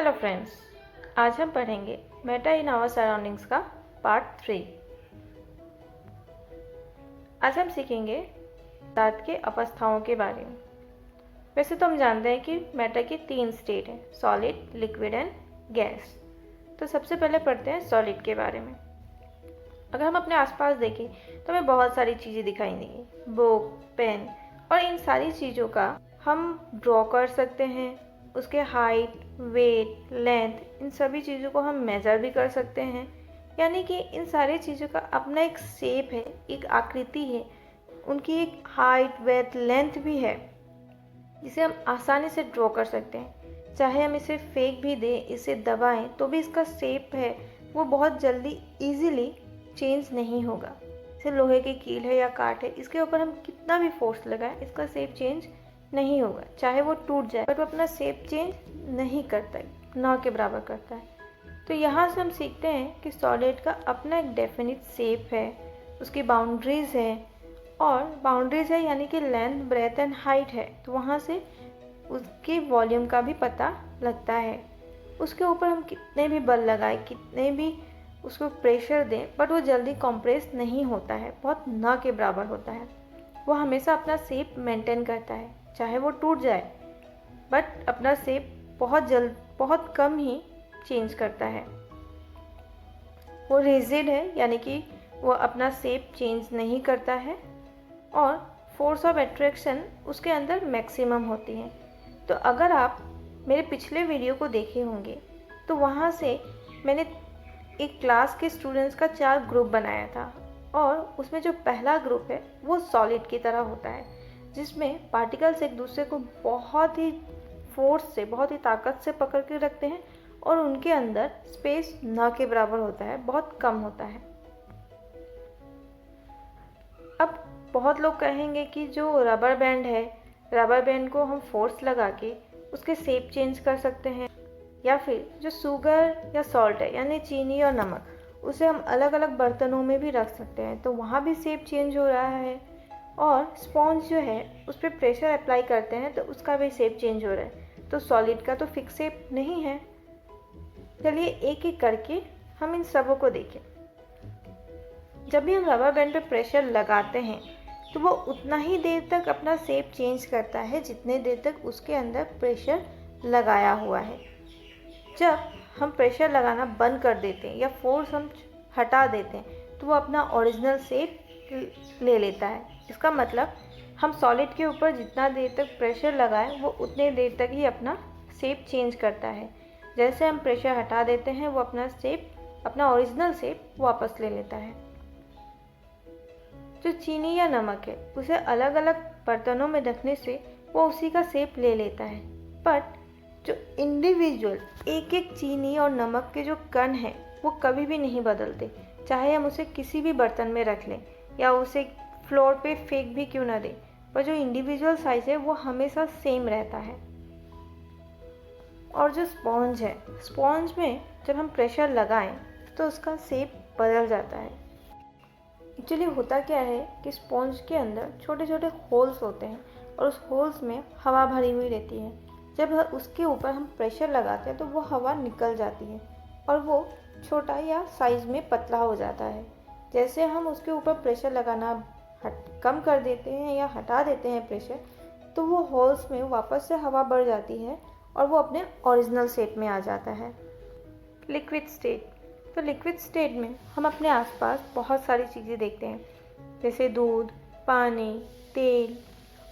Hello friends, आज हम पढ़ेंगे मेटा इन आवर सराउंडिंग्स का पार्ट 3। आज हम सीखेंगे पदार्थ के अवस्थाओं के बारे में। वैसे तो हम जानते हैं कि मेटा की 3 स्टेट हैं, सॉलिड, लिक्विड एंड गैस। तो सबसे पहले पढ़ते हैं सॉलिड के बारे में। अगर हम अपने आसपास देखें तो हमें बहुत सारी चीज़ें दिखाई देंगी, बुक, पेन, और इन सारी चीज़ों का हम ड्रॉ कर सकते हैं। उसके हाइट, वेट, लेंथ, इन सभी चीज़ों को हम मेज़र भी कर सकते हैं। यानी कि इन सारी चीज़ों का अपना एक शेप है, एक आकृति है, उनकी एक हाइट, वेट, लेंथ भी है, जिसे हम आसानी से ड्रॉ कर सकते हैं। चाहे हम इसे फेंक भी दें, इसे दबाएं, तो भी इसका शेप है वो बहुत जल्दी ईजीली चेंज नहीं होगा। जैसे लोहे की कील है या काट है, इसके ऊपर हम कितना भी फोर्स लगाएं, इसका शेप चेंज नहीं होगा। चाहे वो टूट जाए, बट वो अपना शेप चेंज नहीं करता है, ना के बराबर करता है। तो यहाँ से हम सीखते हैं कि सॉलिड का अपना एक डेफिनिट शेप है, उसकी बाउंड्रीज है, और बाउंड्रीज है यानी कि लेंथ, ब्रेथ एंड हाइट है, तो वहाँ से उसके वॉल्यूम का भी पता लगता है। उसके ऊपर हम कितने भी बल लगाएं, कितने भी उसको प्रेशर दें, बट वो जल्दी कंप्रेस नहीं होता है, बहुत ना के बराबर होता है। वो हमेशा अपना शेप मेंटेन करता है, चाहे वो टूट जाए, बट अपना शेप बहुत कम ही चेंज करता है। वो रिजिड है यानी कि वो अपना शेप चेंज नहीं करता है, और फोर्स ऑफ अट्रैक्शन उसके अंदर मैक्सिमम होती है। तो अगर आप मेरे पिछले वीडियो को देखे होंगे तो वहाँ से मैंने एक क्लास के स्टूडेंट्स का 4 ग्रुप बनाया था, और उसमें जो पहला ग्रुप है वो सॉलिड की तरह होता है, जिसमें पार्टिकल्स एक दूसरे को बहुत ही फोर्स से, बहुत ही ताकत से पकड़ के रखते हैं, और उनके अंदर स्पेस ना के बराबर होता है, बहुत कम होता है। अब बहुत लोग कहेंगे कि जो रबर बैंड है, रबर बैंड को हम फोर्स लगा के उसके शेप चेंज कर सकते हैं, या फिर जो शुगर या सॉल्ट है यानी चीनी और नमक, उसे हम अलग अलग बर्तनों में भी रख सकते हैं, तो वहाँ भी शेप चेंज हो रहा है। और स्पॉन्ज जो है उस पर प्रेशर अप्लाई करते हैं तो उसका भी शेप चेंज हो रहा है। तो सॉलिड का तो फिक्स शेप नहीं है। चलिए एक एक करके हम इन सबों को देखें। जब भी हम रबर बैंड पे प्रेशर लगाते हैं तो वो उतना ही देर तक अपना शेप चेंज करता है जितने देर तक उसके अंदर प्रेशर लगाया हुआ है। जब हम प्रेशर लगाना बंद कर देते हैं या फोर्स हम हटा देते हैं तो वो अपना ओरिजिनल शेप ले लेता है। इसका मतलब हम सॉलिड के ऊपर जितना देर तक प्रेशर लगाएं वो उतने देर तक ही अपना शेप चेंज करता है। जैसे हम प्रेशर हटा देते हैं वो अपना शेप, अपना ओरिजिनल शेप वापस ले लेता है। जो चीनी या नमक है उसे अलग अलग बर्तनों में रखने से वो उसी का शेप ले लेता है, बट जो इंडिविजुअल एक एक चीनी और नमक के जो कण हैं वो कभी भी नहीं बदलते, चाहे हम उसे किसी भी बर्तन में रख लें या उसे फ्लोर पे फेंक भी क्यों ना दें, पर जो इंडिविजुअल साइज है वो हमेशा सेम रहता है। और जो स्पॉन्ज है, स्पॉन्ज में जब हम प्रेशर लगाएं तो उसका शेप बदल जाता है। एक्चुअली होता क्या है कि स्पॉन्ज के अंदर छोटे छोटे होल्स होते हैं, और उस होल्स में हवा भरी हुई रहती है। जब उसके ऊपर हम प्रेशर लगाते हैं तो वो हवा निकल जाती है और वो छोटा या साइज़ में पतला हो जाता है। जैसे हम उसके ऊपर प्रेशर लगाना कम कर देते हैं या हटा देते हैं प्रेशर, तो वो होल्स में वापस से हवा बढ़ जाती है और वो अपने ओरिजिनल स्टेट में आ जाता है। Liquid state. तो लिक्विड स्टेट में हम अपने आसपास बहुत सारी चीज़ें देखते हैं, जैसे दूध, पानी, तेल,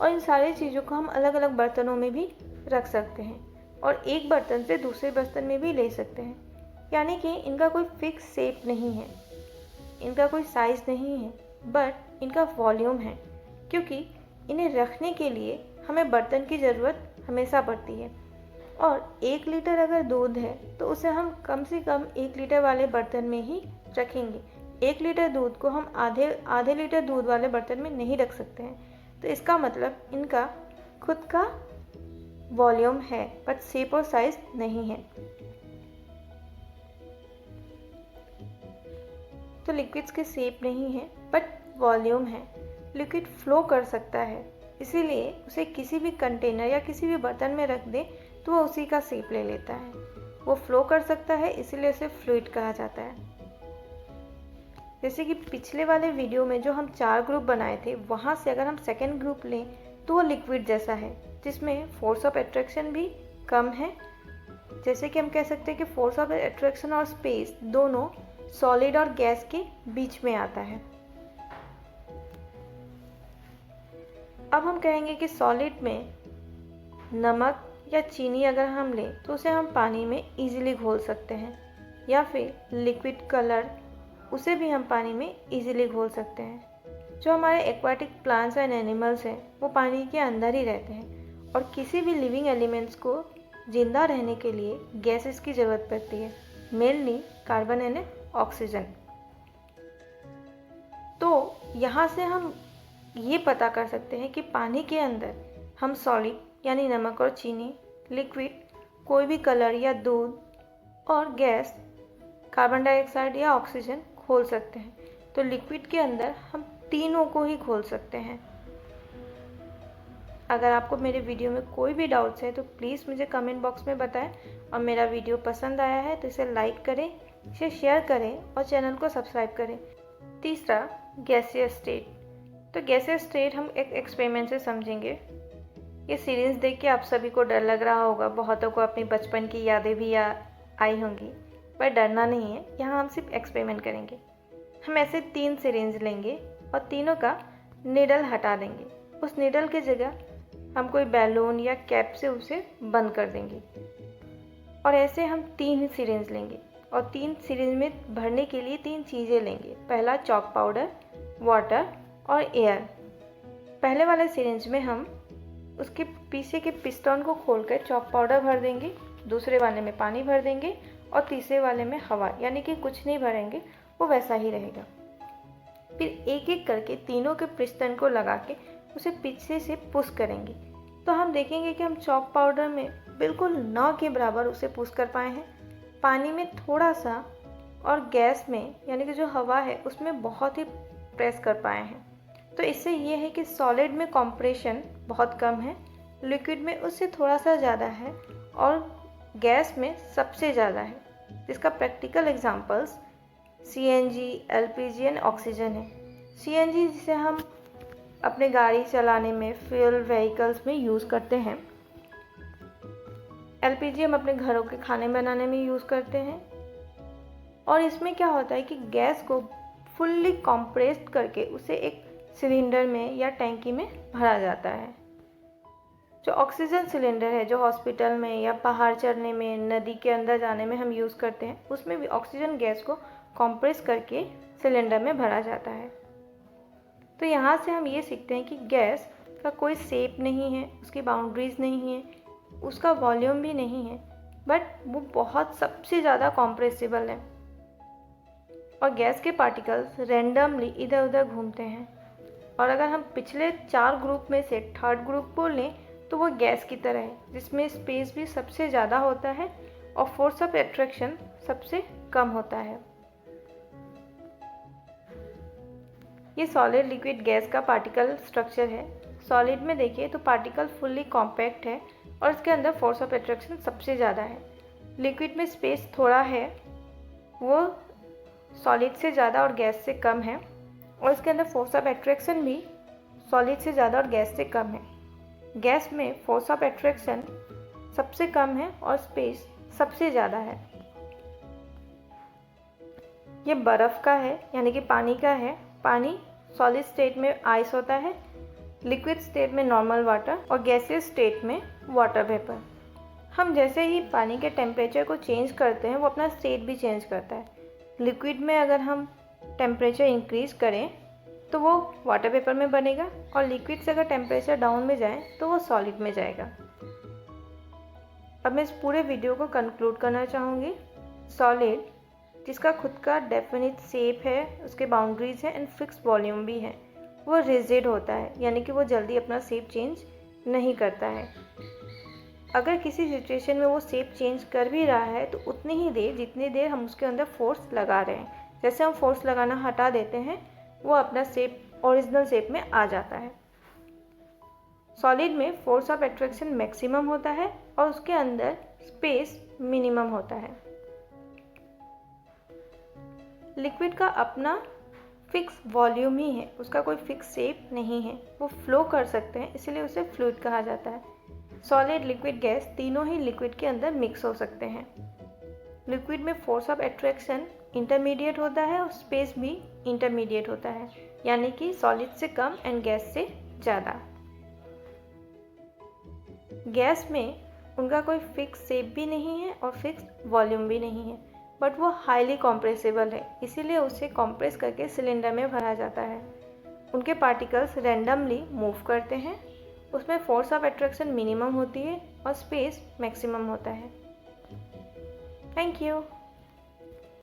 और इन सारी चीज़ों को हम अलग अलग बर्तनों में भी रख सकते हैं और एक बर्तन से दूसरे बर्तन में भी ले सकते हैं। यानी कि इनका कोई फिक्स शेप नहीं है, इनका कोई साइज़ नहीं है, बट इनका वॉल्यूम है, क्योंकि इन्हें रखने के लिए हमें बर्तन की ज़रूरत हमेशा पड़ती है। और 1 लीटर अगर दूध है तो उसे हम कम से कम 1 लीटर वाले बर्तन में ही रखेंगे। 1 लीटर दूध को हम आधे लीटर दूध वाले बर्तन में नहीं रख सकते हैं। तो इसका मतलब इनका खुद का वॉल्यूम है, बट शेप और साइज नहीं है। तो लिक्विड्स के शेप नहीं है, बट वॉल्यूम है। लिक्विड फ्लो कर सकता है, इसीलिए उसे किसी भी कंटेनर या किसी भी बर्तन में रख दें तो वो उसी का शेप ले लेता है। वो फ्लो कर सकता है, इसीलिए इसे फ्लूइड कहा जाता है। जैसे कि पिछले वाले वीडियो में जो हम 4 ग्रुप बनाए थे, वहाँ से अगर हम सेकेंड ग्रुप लें तो वो लिक्विड जैसा है, जिसमें फोर्स ऑफ अट्रैक्शन भी कम है। जैसे कि हम कह सकते हैं कि फोर्स ऑफ अट्रैक्शन और स्पेस दोनों सॉलिड और गैस के बीच में आता है। अब हम कहेंगे कि सॉलिड में नमक या चीनी अगर हम लें तो उसे हम पानी में इजीली घोल सकते हैं, या फिर लिक्विड कलर, उसे भी हम पानी में इजीली घोल सकते हैं। जो हमारे एक्वाटिक प्लांट्स एंड एनिमल्स हैं वो पानी के अंदर ही रहते हैं, और किसी भी लिविंग एलिमेंट्स को जिंदा रहने के लिए गैसेस की ज़रूरत पड़ती है, मेनली कार्बन एंड ऑक्सीजन। तो यहाँ से हम ये पता कर सकते हैं कि पानी के अंदर हम सॉलिड यानी नमक और चीनी, लिक्विड कोई भी कलर या दूध, और गैस कार्बन डाइऑक्साइड या ऑक्सीजन घोल सकते हैं। तो लिक्विड के अंदर हम तीनों को ही घोल सकते हैं। अगर आपको मेरे वीडियो में कोई भी डाउट्स है तो प्लीज़ मुझे कमेंट बॉक्स में बताएं, और मेरा वीडियो पसंद आया है तो इसे लाइक करें, इसे शेयर करें और चैनल को सब्सक्राइब करें। तीसरा, गैसियस स्टेट। तो गैसियस स्टेट हम एक एक्सपेरिमेंट से समझेंगे। ये सीरीज देख के आप सभी को डर लग रहा होगा, बहुतों को अपनी बचपन की यादें भी आई होंगी, पर डरना नहीं है, यहाँ हम सिर्फ एक्सपेरिमेंट करेंगे। हम ऐसे 3 सिरिंज लेंगे और तीनों का निडल हटा देंगे। उस निडल की जगह हम कोई बैलून या कैप से उसे बंद कर देंगे, और ऐसे हम 3 सिरिंज लेंगे, और 3 सिरिंज में भरने के लिए 3 चीज़ें लेंगे। पहला चॉक पाउडर, वाटर और एयर। पहले वाले सिरिंज में हम उसके पीछे के पिस्टन को खोलकर चॉक पाउडर भर देंगे, दूसरे वाले में पानी भर देंगे, और तीसरे वाले में हवा, यानी कि कुछ नहीं भरेंगे, वो वैसा ही रहेगा। फिर एक एक करके तीनों के पिस्टन को लगा के उसे पीछे से पुश करेंगे, तो हम देखेंगे कि हम चॉक पाउडर में बिल्कुल 9 के बराबर उसे पुश कर पाए हैं, पानी में थोड़ा सा, और गैस में यानी कि जो हवा है उसमें बहुत ही प्रेस कर पाए हैं। तो इससे ये है कि सॉलिड में कंप्रेशन बहुत कम है, लिक्विड में उससे थोड़ा सा ज़्यादा है, और गैस में सबसे ज़्यादा है। जिसका practical examples CNG, LPG and oxygen है। CNG जिसे हम अपने गाड़ी चलाने में, फ्यूल व्हीकल्स में यूज़ करते हैं। LPG हम अपने घरों के खाने बनाने में यूज़ करते हैं। और इसमें क्या होता है कि गैस को फुल्ली कंप्रेस्ड करके उसे एक सिलेंडर में या टैंकी में भरा जाता है। जो ऑक्सीजन सिलेंडर है, जो हॉस्पिटल में या पहाड़ चढ़ने में, नदी के अंदर जाने में हम यूज़ करते हैं, उसमें भी ऑक्सीजन गैस को कंप्रेस करके सिलेंडर में भरा जाता है। तो यहाँ से हम ये सीखते हैं कि गैस का कोई शेप नहीं है, उसकी बाउंड्रीज नहीं है, उसका वॉल्यूम भी नहीं है, बट वो बहुत सबसे ज़्यादा कॉम्प्रेसिबल है, और गैस के पार्टिकल्स रैंडमली इधर उधर घूमते हैं। और अगर हम पिछले 4 ग्रुप में से थर्ड ग्रुप को लें तो वो गैस की तरह है, जिसमें स्पेस भी सबसे ज़्यादा होता है और फोर्स ऑफ अट्रैक्शन सबसे कम होता है। ये सॉलिड, लिक्विड, गैस का पार्टिकल स्ट्रक्चर है। सॉलिड में देखिए तो पार्टिकल फुल्ली कॉम्पैक्ट है और इसके अंदर फोर्स ऑफ अट्रैक्शन सबसे ज़्यादा है। लिक्विड में स्पेस थोड़ा है, वो सॉलिड से ज़्यादा और गैस से कम है, और इसके अंदर फोर्स ऑफ अट्रैक्शन भी सॉलिड से ज़्यादा और गैस से कम है। गैस में फोर्स ऑफ अट्रैक्शन सबसे कम है और स्पेस सबसे ज़्यादा है। ये बर्फ़ का है, यानी कि पानी का है। पानी सॉलिड स्टेट में आइस होता है, लिक्विड स्टेट में नॉर्मल वाटर, और गैसियस स्टेट में वाटर वेपर। हम जैसे ही पानी के टेम्परेचर को चेंज करते हैं, वो अपना स्टेट भी चेंज करता है। लिक्विड में अगर हम टेम्परेचर इंक्रीज़ करें तो वो वाटर वेपर में बनेगा, और लिक्विड से अगर टेम्परेचर डाउन में जाए तो वो सॉलिड में जाएगा। अब मैं इस पूरे वीडियो को कंक्लूड करना चाहूँगी। सॉलिड जिसका खुद का डेफिनिट शेप है, उसके बाउंड्रीज हैं एंड फिक्स वॉल्यूम भी है, वो रिजिड होता है, यानी कि वो जल्दी अपना शेप चेंज नहीं करता है। अगर किसी सिचुएशन में वो शेप चेंज कर भी रहा है तो उतनी ही देर जितनी देर हम उसके अंदर फोर्स लगा रहे हैं। जैसे हम फोर्स लगाना हटा देते हैं, वो अपना शेप, ओरिजिनल शेप में आ जाता है। सॉलिड में फोर्स ऑफ अट्रैक्शन मैक्सिमम होता है और उसके अंदर स्पेस मिनिमम होता है। लिक्विड का अपना फिक्स वॉल्यूम ही है, उसका कोई फिक्स शेप नहीं है, वो फ्लो कर सकते हैं, इसलिए उसे फ्लूइड कहा जाता है। सॉलिड, लिक्विड, गैस तीनों ही लिक्विड के अंदर मिक्स हो सकते हैं। लिक्विड में फोर्स ऑफ अट्रैक्शन इंटरमीडिएट होता है और स्पेस भी इंटरमीडिएट होता है, यानी कि सॉलिड से कम एंड गैस से ज़्यादा। गैस में उनका कोई फिक्स शेप भी नहीं है और फिक्स वॉल्यूम भी नहीं है, बट वो हाईली कॉम्प्रेसिबल है, इसीलिए उसे कॉम्प्रेस करके सिलेंडर में भरा जाता है। उनके पार्टिकल्स रैंडमली मूव करते हैं, उसमें फोर्स ऑफ अट्रैक्शन मिनिमम होती है और स्पेस मैक्सिमम होता है। Thank you.